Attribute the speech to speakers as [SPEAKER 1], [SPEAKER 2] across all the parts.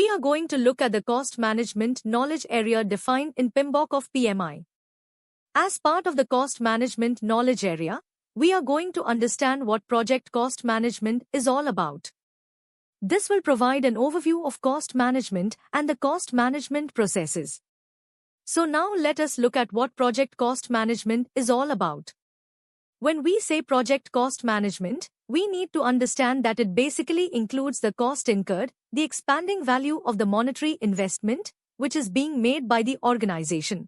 [SPEAKER 1] we are going to look at the cost management knowledge area defined in PMBOK of PMI. As part of the cost management knowledge area, we are going to understand what project cost management is all about. This will provide an overview of cost management and the cost management processes. So now let us look at what project cost management is all about. When we say project cost management, we need to understand that it basically includes the cost incurred, the expanding value of the monetary investment, which is being made by the organization.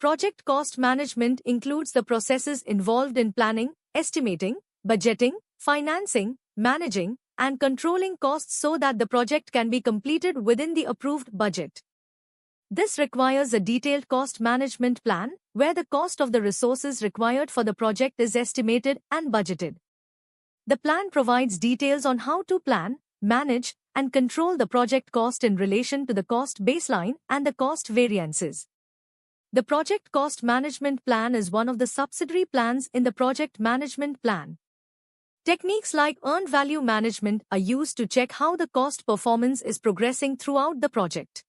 [SPEAKER 1] Project cost management includes the processes involved in planning, estimating, budgeting, financing, managing, and controlling costs so that the project can be completed within the approved budget. This requires a detailed cost management plan, where the cost of the resources required for the project is estimated and budgeted. The plan provides details on how to plan, manage, and control the project cost in relation to the cost baseline and the cost variances. The Project Cost Management Plan is one of the subsidiary plans in the Project Management Plan. Techniques like earned value management are used to check how the cost performance is progressing throughout the project.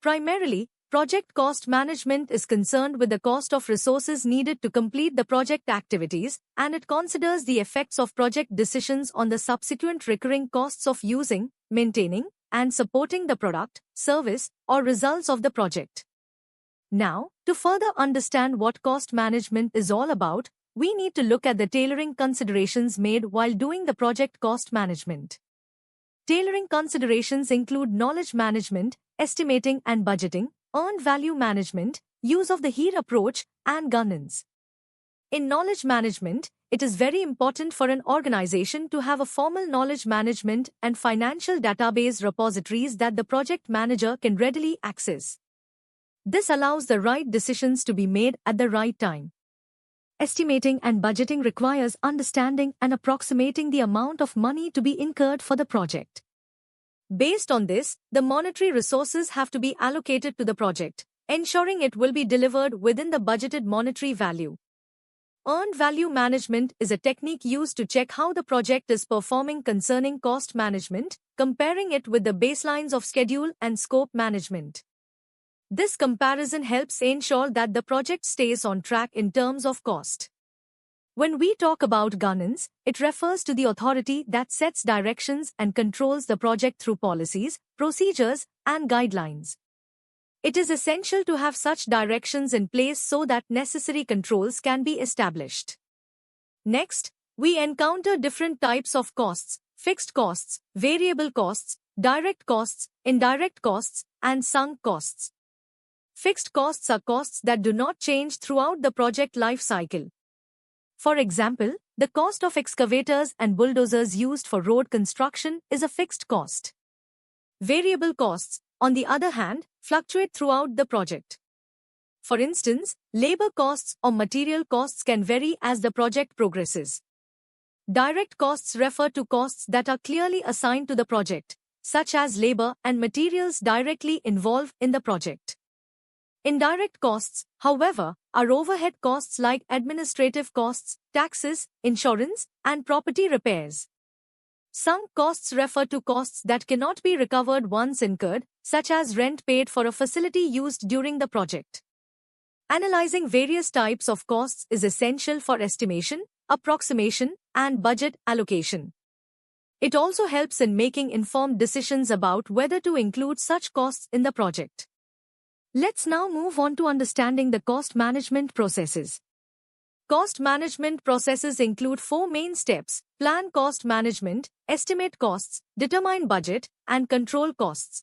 [SPEAKER 1] Primarily, project cost management is concerned with the cost of resources needed to complete the project activities, and it considers the effects of project decisions on the subsequent recurring costs of using, maintaining, and supporting the product, service, or results of the project. Now, to further understand what cost management is all about, we need to look at the tailoring considerations made while doing the project cost management. Tailoring considerations include knowledge management, estimating and budgeting, earned value management, use of the HERE approach, and governance. In knowledge management, it is very important for an organization to have a formal knowledge management and financial database repositories that the project manager can readily access. This allows the right decisions to be made at the right time. Estimating and budgeting requires understanding and approximating the amount of money to be incurred for the project. Based on this, the monetary resources have to be allocated to the project, ensuring it will be delivered within the budgeted monetary value. Earned value management is a technique used to check how the project is performing concerning cost management, comparing it with the baselines of schedule and scope management. This comparison helps ensure that the project stays on track in terms of cost. When we talk about governance, it refers to the authority that sets directions and controls the project through policies, procedures, and guidelines. It is essential to have such directions in place so that necessary controls can be established. Next, we encounter different types of costs: fixed costs, variable costs, direct costs, indirect costs, and sunk costs. Fixed costs are costs that do not change throughout the project life cycle. For example, the cost of excavators and bulldozers used for road construction is a fixed cost. Variable costs, on the other hand, fluctuate throughout the project. For instance, labor costs or material costs can vary as the project progresses. Direct costs refer to costs that are clearly assigned to the project, such as labor and materials directly involved in the project. Indirect costs, however, are overhead costs like administrative costs, taxes, insurance, and property repairs. Sunk costs refer to costs that cannot be recovered once incurred, such as rent paid for a facility used during the project. Analyzing various types of costs is essential for estimation, approximation, and budget allocation. It also helps in making informed decisions about whether to include such costs in the project. Let's now move on to understanding the cost management processes. Cost management processes include 4 main steps: plan cost management, estimate costs, determine budget, and control costs.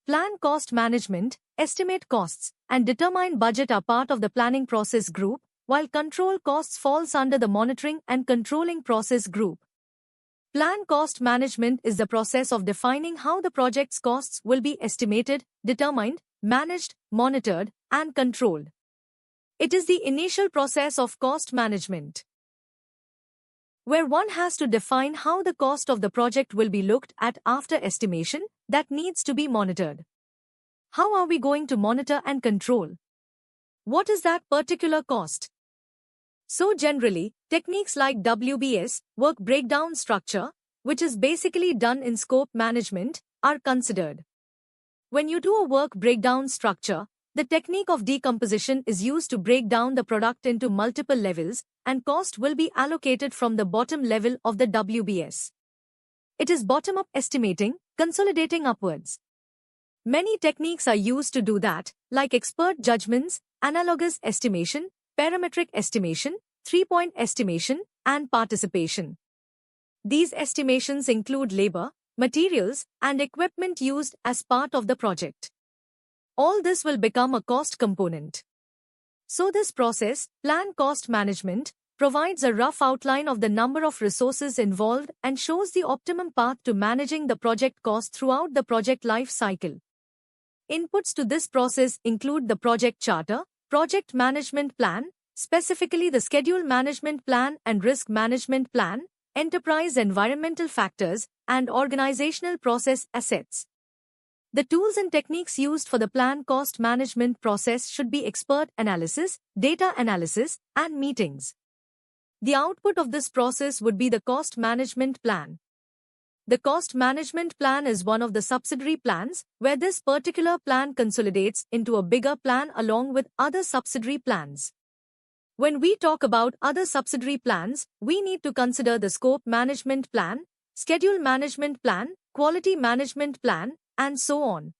[SPEAKER 1] Plan cost management, estimate costs, and determine budget are part of the planning process group, while control costs falls under the monitoring and controlling process group. Plan cost management is the process of defining how the project's costs will be estimated, determined, managed, monitored, and controlled. It is the initial process of cost management, where one has to define how the cost of the project will be looked at after estimation, that needs to be monitored. How are we going to monitor and control? What is that particular cost? So generally, techniques like WBS, work breakdown structure, which is basically done in scope management, are considered. When you do a work breakdown structure, the technique of decomposition is used to break down the product into multiple levels, and cost will be allocated from the bottom level of the WBS. It is bottom-up estimating, consolidating upwards. Many techniques are used to do that, like expert judgments, analogous estimation, parametric estimation, three-point estimation, and participation. These estimations include labor, materials, and equipment used as part of the project. All this will become a cost component. So this process, plan cost management, provides a rough outline of the number of resources involved and shows the optimum path to managing the project cost throughout the project life cycle. Inputs to this process include the project charter, project management plan, specifically the schedule management plan and risk management plan, enterprise environmental factors, and organizational process assets. The tools and techniques used for the plan cost management process should be expert analysis, data analysis, and meetings. The output of this process would be the cost management plan. The cost management plan is one of the subsidiary plans, where this particular plan consolidates into a bigger plan along with other subsidiary plans. When we talk about other subsidiary plans, we need to consider the scope management plan, schedule management plan, quality management plan, and so on.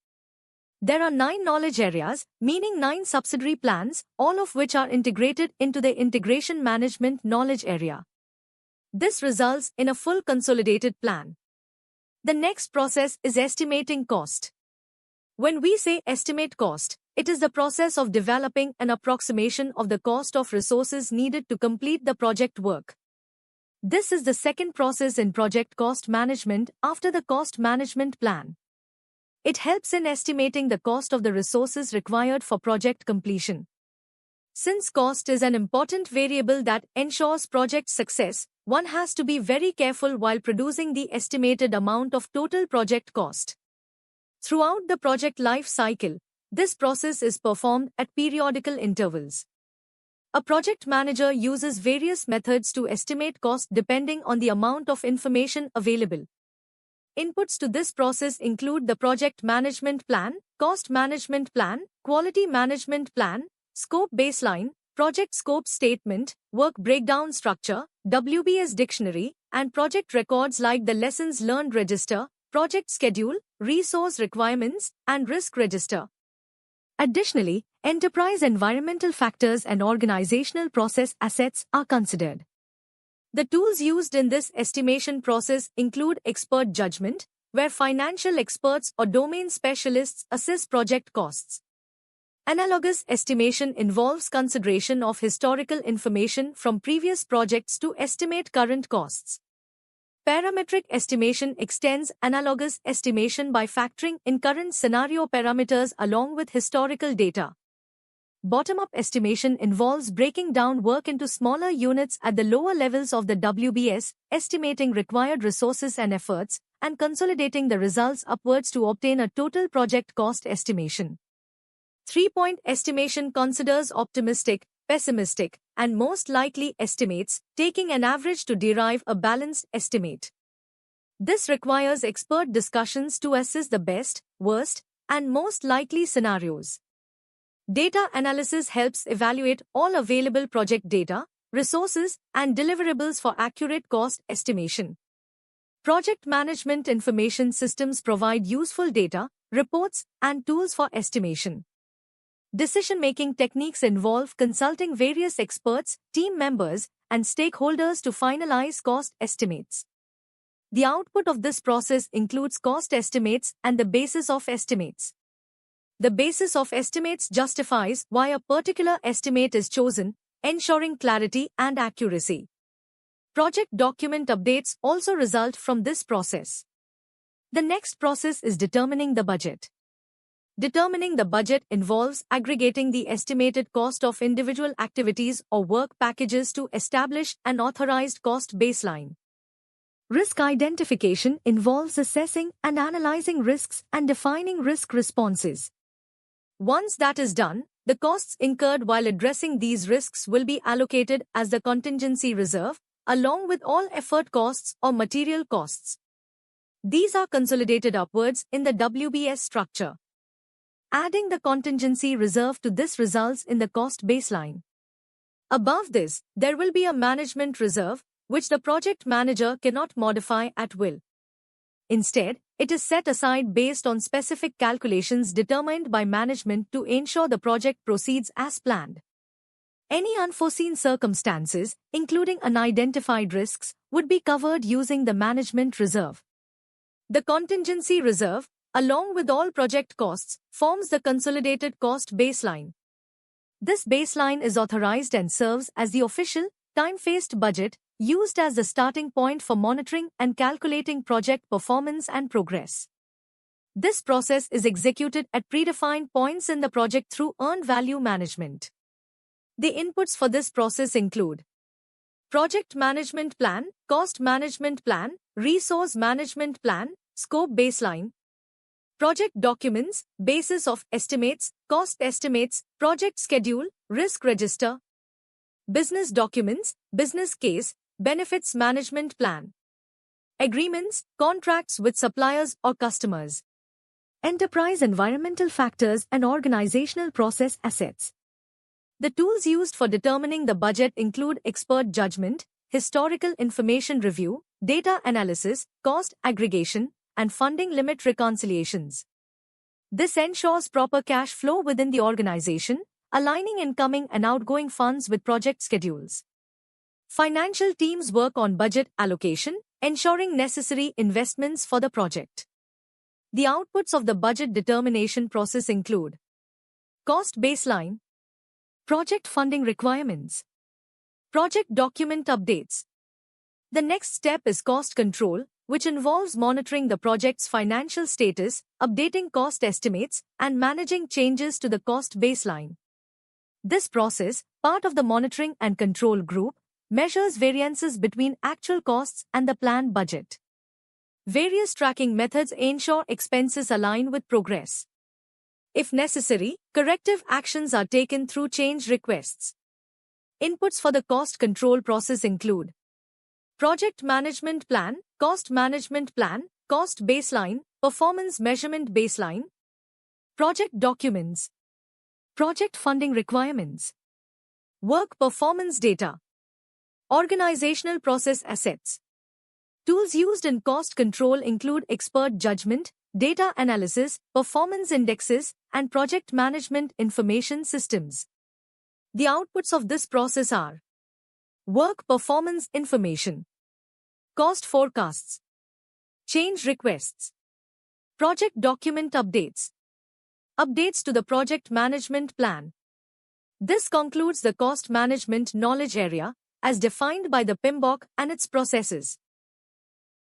[SPEAKER 1] There are 9 knowledge areas, meaning 9 subsidiary plans, all of which are integrated into the integration management knowledge area. This results in a full consolidated plan. The next process is estimating cost. When we say estimate cost, it is the process of developing an approximation of the cost of resources needed to complete the project work. This is the second process in project cost management after the cost management plan. It helps in estimating the cost of the resources required for project completion. Since cost is an important variable that ensures project success, one has to be very careful while producing the estimated amount of total project cost. Throughout the project life cycle, this process is performed at periodical intervals. A project manager uses various methods to estimate cost depending on the amount of information available. Inputs to this process include the project management plan, cost management plan, quality management plan, scope baseline, project scope statement, work breakdown structure, WBS dictionary, and project records like the lessons learned register, project schedule, resource requirements, and risk register. Additionally, enterprise environmental factors and organizational process assets are considered. The tools used in this estimation process include expert judgment, where financial experts or domain specialists assess project costs. Analogous estimation involves consideration of historical information from previous projects to estimate current costs. Parametric estimation extends analogous estimation by factoring in current scenario parameters along with historical data. Bottom-up estimation involves breaking down work into smaller units at the lower levels of the WBS, estimating required resources and efforts, and consolidating the results upwards to obtain a total project cost estimation. Three-point estimation considers optimistic, pessimistic, and most likely estimates, taking an average to derive a balanced estimate. This requires expert discussions to assess the best, worst, and most likely scenarios. Data analysis helps evaluate all available project data, resources, and deliverables for accurate cost estimation. Project management information systems provide useful data, reports, and tools for estimation. Decision-making techniques involve consulting various experts, team members, and stakeholders to finalize cost estimates. The output of this process includes cost estimates and the basis of estimates. The basis of estimates justifies why a particular estimate is chosen, ensuring clarity and accuracy. Project document updates also result from this process. The next process is determining the budget. Determining the budget involves aggregating the estimated cost of individual activities or work packages to establish an authorized cost baseline. Risk identification involves assessing and analyzing risks and defining risk responses. Once that is done, the costs incurred while addressing these risks will be allocated as the contingency reserve, along with all effort costs or material costs. These are consolidated upwards in the WBS structure. Adding the contingency reserve to this results in the cost baseline. Above this, there will be a management reserve, which the project manager cannot modify at will. Instead, it is set aside based on specific calculations determined by management to ensure the project proceeds as planned. Any unforeseen circumstances, including unidentified risks, would be covered using the management reserve. The contingency reserve, along with all project costs, forms the consolidated cost baseline. This baseline is authorized and serves as the official, time-phased budget, used as the starting point for monitoring and calculating project performance and progress. This process is executed at predefined points in the project through earned value management. The inputs for this process include project management plan, cost management plan, resource management plan, scope baseline, project documents, basis of estimates, cost estimates, project schedule, risk register, business documents, business case, benefits management plan, agreements, contracts with suppliers or customers, enterprise environmental factors and organizational process assets. The tools used for determining the budget include expert judgment, historical information review, data analysis, cost aggregation, and funding limit reconciliations. This ensures proper cash flow within the organization, aligning incoming and outgoing funds with project schedules. Financial teams work on budget allocation, ensuring necessary investments for the project. The outputs of the budget determination process include cost baseline, project funding requirements, project document updates. The next step is cost control, which involves monitoring the project's financial status, updating cost estimates, and managing changes to the cost baseline. This process, part of the monitoring and control group, measures variances between actual costs and the planned budget. Various tracking methods ensure expenses align with progress. If necessary, corrective actions are taken through change requests. Inputs for the cost control process include project management plan, cost management plan, cost baseline, performance measurement baseline, project documents, project funding requirements, work performance data, organizational process assets. Tools used in cost control include expert judgment, data analysis, performance indexes, and project management information systems. The outputs of this process are work performance information, cost forecasts, change requests, project document updates, updates to the project management plan. This concludes the cost management knowledge area, as defined by the PMBOK and its processes.